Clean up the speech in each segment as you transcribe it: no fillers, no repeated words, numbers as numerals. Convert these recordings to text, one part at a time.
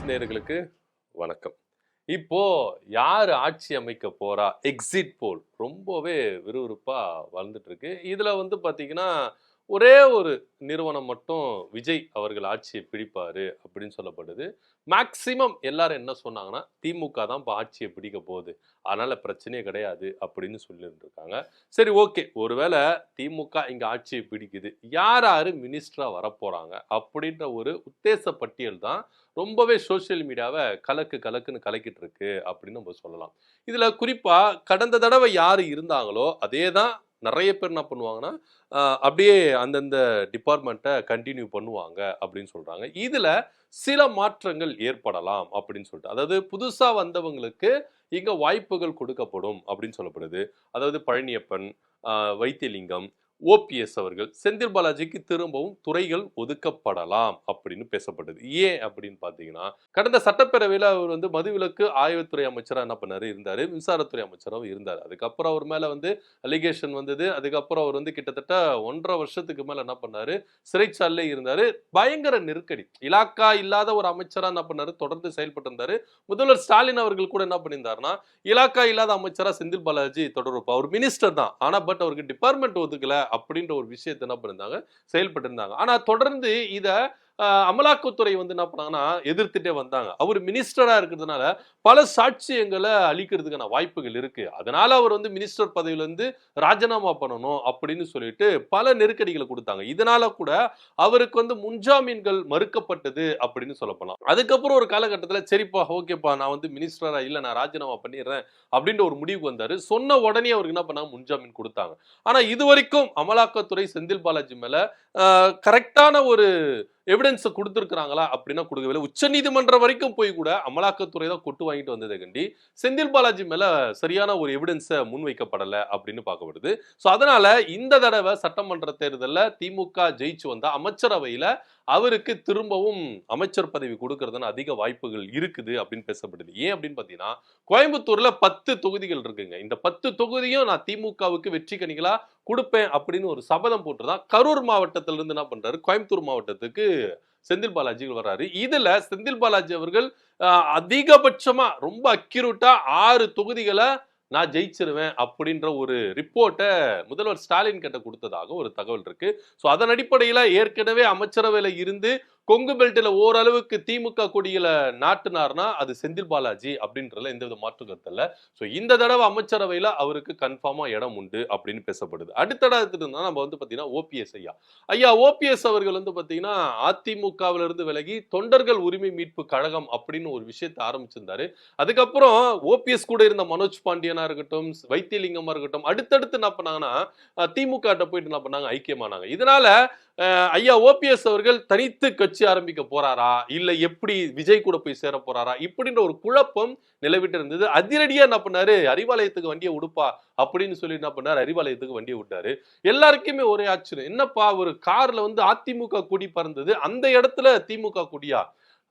நேயர்களுக்கு வணக்கம். இப்போ யார் ஆட்சி அமைக்க போறா? எக்ஸிட் போல் ரொம்பவே விறுவிறுப்பா வளர்ந்துட்டு இருக்கு. இதுல பாத்தீங்கன்னா, ஒரே ஒரு நிறுவனம் மட்டும் விஜய் அவர்கள் ஆட்சியை பிடிப்பாரு அப்படின்னு சொல்லப்படுது. மேக்ஸிமம் எல்லாரும் என்ன சொன்னாங்கன்னா, திமுக தான் இப்ப ஆட்சிய பிடிக்க போகுது. அதனால பிரச்சனையே கிடையாது அப்படின்னு சொல்லிட்டு இருக்காங்க. சரி, ஓகே. ஒருவேள திமுக இங்க ஆட்சியை பிடிக்குது. யார் யாரு மினிஸ்டரா வரப்போறாங்க? அப்படின்ற ஒரு உத்தேச பட்டியல் தான் ரொம்பவே சோசியல் மீடியாவ கலக்கு கலக்குன்னு கலக்கிட்டு இருக்கு அப்படின்னு நம்ம சொல்லலாம். இதுல குறிப்பா கடந்த தடவை யாரு இருந்தாங்களோ, அதே தான் நெறைய பேர் என்ன பண்ணுவாங்கன்னா, அப்படியே அந்தந்த டிபார்ட்மெண்ட்ட கன்டின்யூ பண்ணுவாங்க அப்படின்னு சொல்றாங்க. இதுல சில மாற்றங்கள் ஏற்படலாம் அப்படின்னு சொல்லிட்டு. அதாவது புதுசா வந்தவங்களுக்கு இங்க வாய்ப்புகள் கொடுக்கப்படும் அப்படின்னு சொல்லப்படுது. அதாவது பழனியப்பன், அ வைத்தியலிங்கம், ஓபிஎஸ் அவர்கள், செந்தில் பாலாஜிக்கு திரும்பவும் துறைகள் ஒதுக்கப்படலாம் அப்படின்னு பேசப்படுது. ஏன் அப்படின்னு பார்த்தீங்கன்னா, கடந்த சட்டப்பேரவையில அவர் மதுவிலக்கு ஆய்வுத்துறை அமைச்சரா என்ன பண்ணாரு இருந்தாரு. மின்சாரத்துறை அமைச்சராவும் இருந்தாரு. அதுக்கப்புறம் அவர் மேல அலிகேஷன் வந்தது. அதுக்கப்புறம் அவர் கிட்டத்தட்ட 1 1/2 வருஷத்துக்கு மேல என்ன பண்ணாரு, சிறைச்சாலையிலே இருந்தாரு. பயங்கர நெருக்கடி. இலாக்கா இல்லாத ஒரு அமைச்சரா என்ன பண்ணாரு, தொடர்ந்து செயல்பட்டு இருந்தாரு. முதல்வர் ஸ்டாலின் அவர்கள் கூட என்ன பண்ணியிருந்தாருன்னா, இலாக்கா இல்லாத அமைச்சரா செந்தில் பாலாஜி தொடருவார். அவர் மினிஸ்டர் தான். ஆனா அவருக்கு டிபார்ட்மெண்ட் ஒதுக்கல அப்படின்ற ஒரு விஷயத்தை என்ன பண்ணிருந்தாங்க, செயல்பட்டு இருந்தாங்க. ஆனா தொடர்ந்து இத அமலாக்கத்துறை என்ன பண்ணாங்கன்னா எதிர்த்துட்டே வந்தாங்க. அவர் மினிஸ்டரா இருக்கிறதுனால பல சாட்சியங்களை அளிக்கிறதுக்கான வாய்ப்புகள் இருக்கு. அதனால அவர் மினிஸ்டர் பதவியில இருந்து ராஜினாமா பண்ணணும் அப்படின்னு சொல்லிட்டு பல நெருக்கடிகளை கொடுத்தாங்க. இதனால கூட அவருக்கு முன்ஜாமீன்கள் மறுக்கப்பட்டது அப்படின்னு சொல்லப்படலாம். அதுக்கப்புறம் ஒரு காலகட்டத்தில் சரிப்பா ஓகேப்பா நான் மினிஸ்டரா இல்ல நான் ராஜினாமா பண்ணிடுறேன் அப்படின்ற ஒரு முடிவுக்கு வந்தாரு. சொன்ன உடனே அவருக்கு என்ன பண்ணாங்க, முன்ஜாமீன் கொடுத்தாங்க. ஆனா இதுவரைக்கும் அமலாக்கத்துறை செந்தில் பாலாஜி மேல கரெக்டான ஒரு எவிடன்ஸ் கொடுத்திருக்காங்களா அப்படின்னா கொடுக்கவில்லை. உச்சநீதிமன்றம் வரைக்கும் போய் கூட அமலாக்கத்துறை தான் கொட்டு வாங்கிட்டு வந்ததை கண்டி செந்தில் பாலாஜி மேல சரியான ஒரு எவிடன்ஸை முன்வைக்கப்படல அப்படின்னு பார்க்கப்படுது. சோ அதனால இந்த தடவை சட்டமன்ற தேர்தலில் திமுக ஜெயிச்சு வந்த அமைச்சரவையில அவருக்கு திரும்பவும் அமைச்சர் பதவி கொடுக்கறதுன்னு அதிக வாய்ப்புகள் இருக்குது அப்படின்னு பேசப்படுது. ஏன் அப்படின்னு பாத்தீங்கன்னா, கோயம்புத்தூர்ல 10 தொகுதிகள் இருக்குங்க. இந்த 10 தொகுதியும் நான் திமுகவுக்கு வெற்றி கணிகளா கொடுப்பேன் அப்படின்னு ஒரு சபதம் போட்டுதான் கரூர் மாவட்டத்திலிருந்து இருந்து என்ன பண்றாரு, கோயம்புத்தூர் மாவட்டத்துக்கு செந்தில் பாலாஜி வர்றாரு. இதுல செந்தில் பாலாஜி அவர்கள் அதிகபட்சமா ரொம்ப அக்யூரேட்டா 6 தொகுதிகளை நான் ஜெயிச்சிருவேன் அப்படின்ற ஒரு ரிப்போர்ட்டை முதல்வர் ஸ்டாலின் கிட்ட கொடுத்ததாக ஒரு தகவல் இருக்கு. சோ அதன் அடிப்படையில ஏற்கனவே அமைச்சரவையில இருந்து கொங்கு பெல்ட்ல ஓரளவுக்கு திமுக கொடிகளை நாட்டுனார்னா அது செந்தில் பாலாஜி அப்படின்றதுல எந்தவித மாற்று கருத்து இல்ல. சோ இந்த தடவை அமைச்சரவையில அவருக்கு கன்ஃபார்மா இடம் உண்டு அப்படின்னு பேசப்படுது. அடுத்தடுத்து நம்ம பாத்தீங்கன்னா ஓபிஎஸ் ஐயா ஓபிஎஸ் அவர்கள் பாத்தீங்கன்னா அதிமுகவில இருந்து விலகி தொண்டர்கள் உரிமை மீட்பு கழகம் அப்படின்னு ஒரு விஷயத்தை ஆரம்பிச்சிருந்தாரு. அதுக்கப்புறம் ஓபிஎஸ் கூட இருந்த மனோஜ் பாண்டியனா இருக்கட்டும், வைத்தியலிங்கமா இருக்கட்டும், அடுத்தடுத்து என்ன பண்ணாங்கன்னா திமுக போயிட்டு என்ன பண்ணாங்க, ஐக்கியமானாங்க. இதனால ஐயா ஓபிஎஸ் அவர்கள் தனித்து கட்சி ஆரம்பிக்க போறாரா, இல்ல எப்படி விஜய் கூட போய் சேர போறாரா இப்படின்ற ஒரு குழப்பம் நிலவிட்டு இருந்தது. அதிரடியா என்ன பண்ணாரு, அறிவாலயத்துக்கு வண்டியை உடுப்பா அப்படின்னு சொல்லி என்ன பண்ணாரு, அறிவாலயத்துக்கு வண்டியை விட்டாரு. எல்லாருக்குமே ஒரே ஆச்சரியம், என்னப்பா ஒரு கார்ல அதிமுக கொடி பறந்தது, அந்த இடத்துல திமுக கொடியா?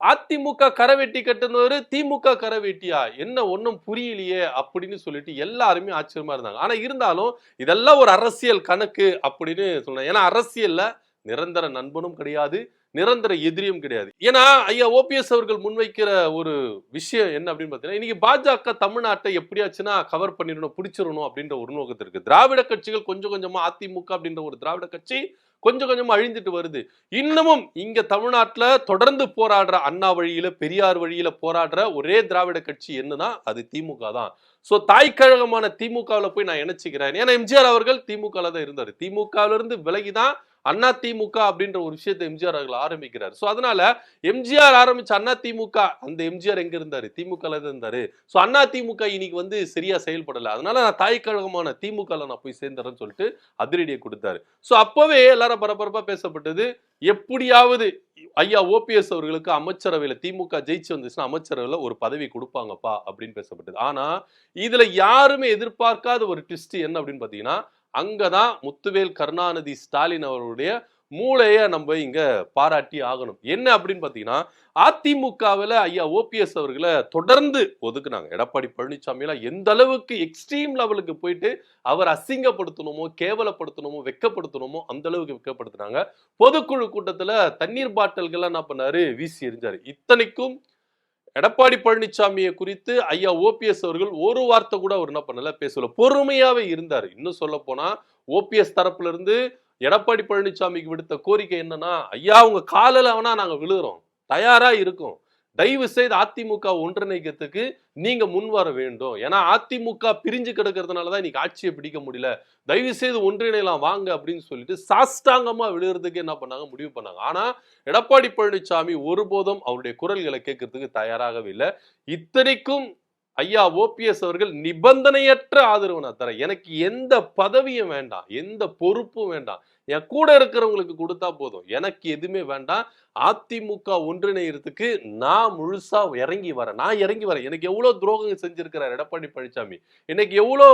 அதிமுக கரவெட்டி கட்டுனவரு திமுக கரவெட்டியா? என்ன ஒன்னும் புரியலையே அப்படின்னு சொல்லிட்டு எல்லாருமே ஆச்சரியமா இருந்தாங்க. ஆனா இருந்தாலும் இதெல்லாம் ஒரு அரசியல் கணக்கு அப்படின்னு சொன்னேன். ஏன்னா அரசியல்ல நிரந்தர நண்பனும் கிடையாது, நிரந்தர எதிரியும் கிடையாது. ஏன்னா ஐயா ஓபிஎஸ் அவர்கள் முன்வைக்கிற ஒரு விஷயம் என்ன அப்படின்னு பாத்தீங்கன்னா, இன்னைக்கு பாஜக தமிழ்நாட்டை எப்படியாச்சுன்னா கவர் பண்ணிடணும், பிடிச்சிடணும் அப்படின்ற ஒரு நோக்கத்தில் இருக்கு. திராவிட கட்சிகள் கொஞ்சம் கொஞ்சமா அதிமுக அப்படின்ற ஒரு திராவிட கட்சி கொஞ்சம் கொஞ்சமா அழிந்துட்டு வருது. இன்னமும் இங்க தமிழ்நாட்டுல தொடர்ந்து போராடுற அண்ணா வழியில, பெரியார் வழியில போராடுற ஒரே திராவிட கட்சி என்னன்னா அது திமுக தான். சோ தாய் கழகமான திமுகவில் போய் நான் இணைச்சிக்கிறேன். ஏன்னா எம்ஜிஆர் அவர்கள் திமுகல தான் இருந்தாரு. திமுகல இருந்து விலகிதான் அண்ணா திமுக அப்படின்ற ஒரு விஷயத்தை எம்ஜிஆர் அவர்கள் ஆரம்பிக்கிறார். சோ அதனால எம்ஜிஆர் ஆரம்பிச்ச அண்ணா திமுக, அந்த எம்ஜிஆர் எங்க இருந்தாரு, திமுகல தான் இருந்தாரு. சோ அண்ணா திமுக இன்னைக்கு சரியா செயல்படல. அதனால நான் தாய் கழகமான திமுகல நான் போய் சேர்ந்துறேன்னு சொல்லிட்டு அதிரடியை கொடுத்தாரு. சோ அப்பவே எல்லாரும் பரபரப்பா பேசப்பட்டது, எப்படியாவது ஐயா ஓபிஎஸ் அவர்களுக்கு அமைச்சரவையில திமுக ஜெயிச்சு வந்துச்சுன்னா அமைச்சரவையில ஒரு பதவி கொடுப்பாங்கப்பா அப்படின்னு பேசப்பட்டது. ஆனா இதுல யாருமே எதிர்பார்க்காத ஒரு ட்விஸ்ட் என்ன அப்படின்னு பாத்தீங்கன்னா, அங்கதான் முத்துவேல் கருணாநிதி ஸ்டாலின் அவருடைய மூளைய நம்ம இங்க பாராட்டி ஆகணும். என்ன அப்படின்னு பாத்தீங்கன்னா, அதிமுகவில் ஐயா ஓபிஎஸ் அவர்களை தொடர்ந்து ஒதுக்குனாங்க. எடப்பாடி பழனிசாமி எல்லாம் எந்த அளவுக்கு எக்ஸ்ட்ரீம் லெவலுக்கு போயிட்டு அவர் அசிங்கப்படுத்தணுமோ, கேவலப்படுத்தணுமோ, வெக்கப்படுத்தணுமோ அந்த அளவுக்கு வெக்கப்படுத்தினாங்க. பொதுக்குழு கூட்டத்துல தண்ணீர் பாட்டில்கள் என்ன பண்ணாரு, வீசி எறிஞ்சாரு. இத்தனைக்கும் எடப்பாடி பழனிசாமியை குறித்து ஐயா ஓபிஎஸ் அவர்கள் ஒரு வார்த்தை கூட அவர் என்ன பண்ணல, பேசல. பொறுமையாவே இருந்தாரு. இன்னும் சொல்ல போனா ஓபிஎஸ் தரப்புல இருந்து எடப்பாடி பழனிசாமிக்கு விடுத்த கோரிக்கை என்னன்னா, ஐயா உங்க காலில் வேணா நாங்க விழுகிறோம், தயாரா இருக்கோம், தயவு செய்து அதிமுக ஒன்றிணைக்கிறதுக்கு நீங்க முன் வர வேண்டும். ஏன்னா அதிமுக பிரிஞ்சு கிடக்கிறதுனாலதான் இன்னைக்கு ஆட்சியை பிடிக்க முடியல, தயவு செய்து ஒன்றிணைலாம் வாங்க அப்படின்னு சொல்லிட்டு சாஷ்டாங்கமா விழுகிறதுக்கு என்ன பண்ணாங்க, முடிவு பண்ணாங்க. ஆனா எடப்பாடி பழனிசாமி ஒருபோதும் அவருடைய குரல்களை கேட்கறதுக்கு தயாராகவே இல்லை. இத்தனைக்கும் ஐயா ஓபிஎஸ் அவர்கள் நிபந்தனையற்ற ஆதரவு நான் தரேன், எனக்கு எந்த பதவியும் வேண்டாம், எந்த பொறுப்பும் வேண்டாம், என் கூட இருக்கிறவங்களுக்கு கொடுத்தா போதும், எனக்கு எதுவுமே வேண்டாம், அதிமுக ஒன்றிணைகிறதுக்கு நான் முழுசா இறங்கி வரேன், எனக்கு எவ்வளவு துரோகம் செஞ்சிருக்கிறார் எடப்பாடி பழனிசாமி, இன்னைக்கு எவ்வளோ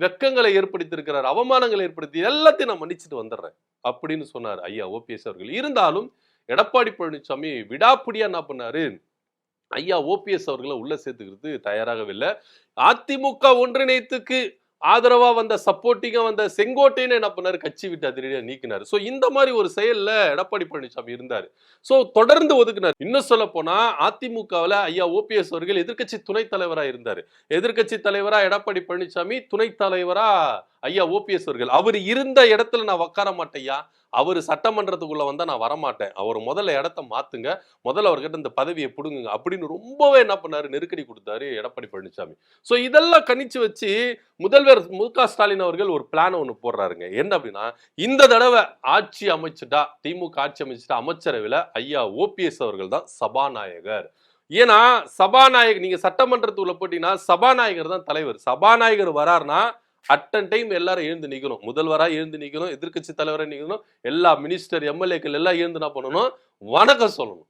வெக்கங்களை ஏற்படுத்தியிருக்கிறார், அவமானங்களை ஏற்படுத்தி, எல்லாத்தையும் நான் மன்னிச்சுட்டு வந்துடுறேன் அப்படின்னு சொன்னார் ஐயா ஓபிஎஸ் அவர்கள். இருந்தாலும் எடப்பாடி பழனிசாமி விடாப்பிடியா என்ன பண்ணாரு, ஐயா ஓபிஎஸ் அவர்களை உள்ள சேர்த்துக்கிறது தயாராகவில்லை. அதிமுக ஒன்றிணைத்துக்கு ஆதரவா வந்த சப்போர்ட்டிங்கா வந்த செங்கோட்டைன்னு என்ன பண்ணாரு, கட்சி விட்டு அதிரடியா நீக்கினாரு. சோ இந்த மாதிரி ஒரு செயல்ல எடப்பாடி பழனிசாமி இருந்தாரு. சோ தொடர்ந்து ஒதுக்குனார். இன்னும் சொல்ல போனா அதிமுகவில் ஐயா ஓபிஎஸ் அவர்கள் எதிர்கட்சி துணைத் தலைவரா இருந்தாரு. எதிர்கட்சி தலைவரா எடப்பாடி பழனிசாமி, துணைத் தலைவரா ஐயா ஓபிஎஸ் அவர்கள். அவர் இருந்த இடத்துல நான் உட்கார மாட்டேயா, அவர் சட்டமன்றத்துக்குள்ள வந்தா நான் வரமாட்டேன், அவர் முதல்ல இடத்த மாத்துங்க, முதல்ல அவர்கிட்ட இந்த பதவியை பிடுங்குங்க அப்படின்னு ரொம்பவே என்ன பண்ணாரு, நெருக்கடி கொடுத்தாரு எடப்பாடி பழனிசாமி. சோ இதெல்லாம் கணிச்சு வச்சு முதல்வர் மு.க. ஸ்டாலின் அவர்கள் ஒரு பிளான் ஒண்ணு போடுறாருங்க. என்ன அப்படின்னா, இந்த தடவை ஆட்சி அமைச்சுட்டா, திமுக ஆட்சி அமைச்சுட்டா அமைச்சரவையில ஐயா ஓபிஎஸ் அவர்கள் தான் சபாநாயகர். ஏன்னா சபாநாயகர், நீங்க சட்டமன்றத்துக்குள்ள போட்டீங்கன்னா சபாநாயகர் தான் தலைவர். சபாநாயகர் வராருன்னா அட்டன் டைம் எல்லாரும் எழுந்து நிக்கணும், முதல்வரா எழுந்து நிக்கணும், எதிர்கட்சி தலைவரா நிக்கணும், எல்லா மினிஸ்டர் எம்எல்ஏக்கள் எல்லாம் எழுந்து என்ன பண்ணணும், வணக்கம் சொல்லணும்.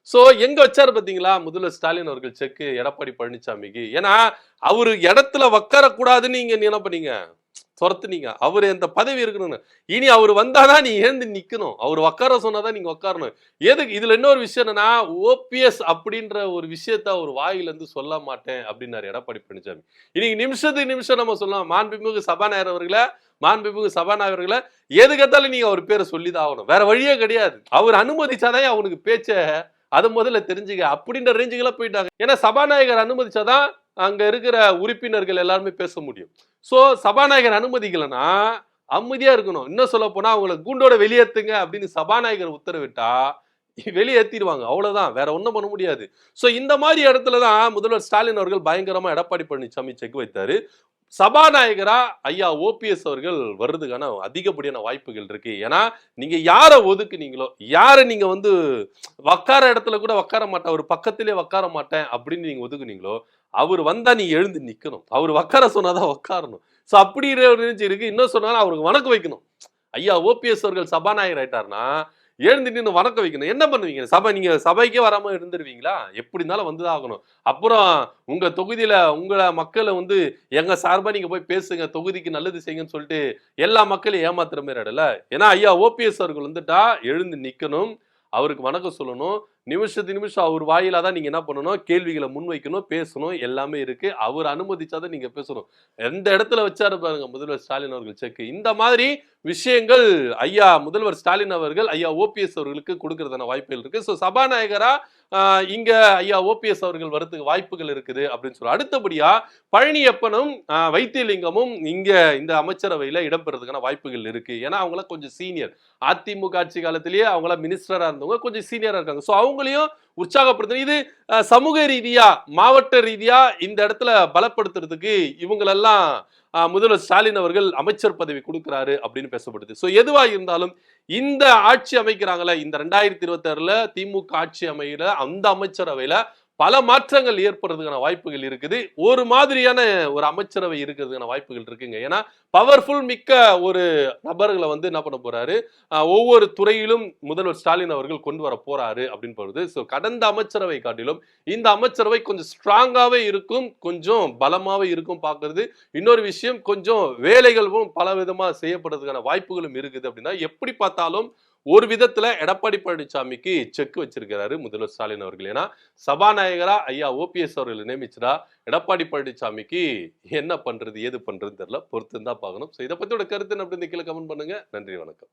சோ எங்க வச்சாரு பாத்தீங்களா முதல்வர் ஸ்டாலின் அவர்கள் செக்கு எடப்பாடி பழனிசாமிக்கு. ஏன்னா அவரு இடத்துல உட்கார கூடாதுன்னு நீங்க என்ன பண்ணீங்க, துரத்துனீங்க. அவரு அந்த பதவி இருக்கணும்னு. இனி அவர் வந்தாதான் நீ எழுந்து நிக்கணும், அவர் உட்கார சொன்னாதான் நீங்க உட்காரணும். எதுக்கு இதுல இன்னொரு விஷயம் என்னன்னா, ஓபிஎஸ் அப்படின்ற ஒரு விஷயத்த அவர் வாயில இருந்து சொல்ல மாட்டேன் அப்படின்னாரு எடப்பாடி பழனிசாமி. இன்னைக்கு நிமிஷத்துக்கு நிமிஷம் நம்ம சொல்லலாம், மாண்புமிகு சபாநாயகர் அவர்களை, மாண்புமிகு சபாநாயகர்களை, எதுக்கத்தாலும் நீங்க அவர் பேரை சொல்லிதான் ஆகணும், வேற வழியே கிடையாது. அவர் அனுமதிச்சாதான் அவனுக்கு பேச்ச அதை முதல்ல தெரிஞ்சுக்க அப்படின்ற ரேஞ்சுக்கெல்லாம் போயிட்டாங்க. ஏன்னா சபாநாயகர் அனுமதிச்சாதான் அங்க இருக்கிற உறுப்பினர்கள் எல்லாருமே பேச முடியும். சோ சபாநாயகர் அனுமதிக்கலன்னா அமைதியா இருக்கணும். இன்னும் சொல்ல போனா அவங்களை கூண்டோட வெளியேத்துங்க அப்படின்னு சபாநாயகர் உத்தரவிட்டா வெளியேற்றிடுவாங்க, அவ்வளவுதான், வேற ஒண்ணும் பண்ண முடியாது. சோ இந்த மாதிரி இடத்துலதான் முதல்வர் ஸ்டாலின் அவர்கள் பயங்கரமா எடப்பாடி பழனிசாமி செக் வைத்தாரு. சபாநாயகரா ஐயா ஓபிஎஸ் அவர்கள் வர்றதுக்கான அதிகப்படியான வாய்ப்புகள் இருக்கு. ஏன்னா நீங்க யாரை ஒதுக்குனீங்களோ, யாரை நீங்க வந்து உக்கார இடத்துல கூட உட்கார மாட்டேன், ஒரு பக்கத்திலே உட்கார மாட்டேன் அப்படின்னு நீங்க ஒதுக்குனீங்களோ, அவர் வந்தா நீங்க எழுந்து நிக்கணும், அவர் உட்கார சொன்னாதான் உட்காரணும். சோ அப்படி இருக்கு. இன்னும் சொன்னாலும் அவருக்கு வணக்கம் வைக்கணும். ஐயா ஓபிஎஸ் அவர்கள் சபாநாயகர் ஆயிட்டாருன்னா எழுந்து நின்று வணக்கம் வைக்கணும். என்ன பண்ணுவீங்க, நீங்க சபைக்கே வராம இருந்துருவீங்களா? எப்படி இருந்தாலும் வந்துதான் ஆகணும். அப்புறம் உங்க தொகுதியில உங்களை மக்களை வந்து எங்க சார்பா நீங்க போய் பேசுங்க, தொகுதிக்கு நல்லது செய்யுங்கன்னு சொல்லிட்டு எல்லா மக்களையும் ஏமாத்துற மாதிரி இடல. ஏன்னா ஐயா ஓபிஎஸ் அவர்கள் வந்துட்டா எழுந்து நிக்கணும், அவருக்கு வணக்கம் சொல்லணும், நிமிஷம் அவர் வாயிலா தான் நீங்க என்ன பண்ணணும், கேள்விகளை முன்வைக்கணும், பேசணும், எல்லாமே இருக்கு. அவர் அனுமதிச்சாதான் நீங்க பேசணும். எந்த இடத்துல வச்சாரு பாருங்க முதல்வர் ஸ்டாலின் அவர்கள் செக். இந்த மாதிரி விஷயங்கள் ஐயா முதல்வர் ஸ்டாலின் அவர்கள் ஐயா ஓபிஎஸ் அவர்களுக்கு கொடுக்கறதான வாய்ப்புகள் இருக்கு. சோ சபாநாயகரா இங்க ஐயா ஓபிஎஸ் அவர்கள் வரதுக்கு வாய்ப்புகள் இருக்குது அப்படின்னு சொல்ல. அடுத்தபடியா பழனியப்பனும் வைத்தியலிங்கமும் இங்க இந்த அமைச்சரவையில இடம்பெறதுக்கான வாய்ப்புகள் இருக்கு. ஏன்னா அவங்கள கொஞ்சம் சீனியர், அதிமுக ஆட்சி காலத்திலேயே அவங்கள மினிஸ்டரா இருந்தவங்க கொஞ்சம் சீனியரா இருக்காங்க. சோ அவங்களையும் உற்சாகப்படுத்த, இது சமூக ரீதியா மாவட்ட ரீதியா இந்த இடத்துல பலப்படுத்துறதுக்கு இவங்களெல்லாம் முதல்வர் ஸ்டாலின் அவர்கள் அமைச்சர் பதவி கொடுக்கிறாரு அப்படின்னு பேசப்படுது. சோ எதுவா இருந்தாலும் இந்த ஆட்சி அமைக்கிறாங்கல்ல, இந்த 2026ல திமுக ஆட்சி அமைகிற அந்த அமைச்சரவையில பல மாற்றங்கள் ஏற்படுறதுக்கான வாய்ப்புகள் இருக்குது. ஒரு மாதிரியான ஒரு அமைச்சரவை இருக்கிறதுக்கான வாய்ப்புகள் இருக்குங்க. ஏன்னா பவர்ஃபுல் மிக்க ஒரு நபர்களை வந்து என்ன பண்ண போறாரு, ஒவ்வொரு துறையிலும் முதல்வர் ஸ்டாலின் அவர்கள் கொண்டு வர போறாரு அப்படின்னு போறது. ஸோ கடந்த அமைச்சரவை காட்டிலும் இந்த அமைச்சரவை கொஞ்சம் ஸ்ட்ராங்காவே இருக்கும், கொஞ்சம் பலமாவே இருக்கும் பார்க்கறது. இன்னொரு விஷயம், கொஞ்சம் வேலைகளும் பல விதமா செய்யப்படுறதுக்கான வாய்ப்புகளும் இருக்குது. அப்படின்னா எப்படி பார்த்தாலும் ஒரு விதத்துல எடப்பாடி பழனிசாமிக்கு செக் வச்சிருக்கிறாரு முதல்வர் ஸ்டாலின் அவர்கள். ஏன்னா சபாநாயகரா ஐயா ஓபிஎஸ் அவர்கள் நியமிச்சா எடப்பாடி பழனிசாமிக்கு என்ன பண்றது ஏது பண்றதுன்னு தெரியல, பொறுத்து தான் பார்க்கணும். இதை பத்தியோட கருத்து அப்படின்னு கீழே கமெண்ட் பண்ணுங்க. நன்றி, வணக்கம்.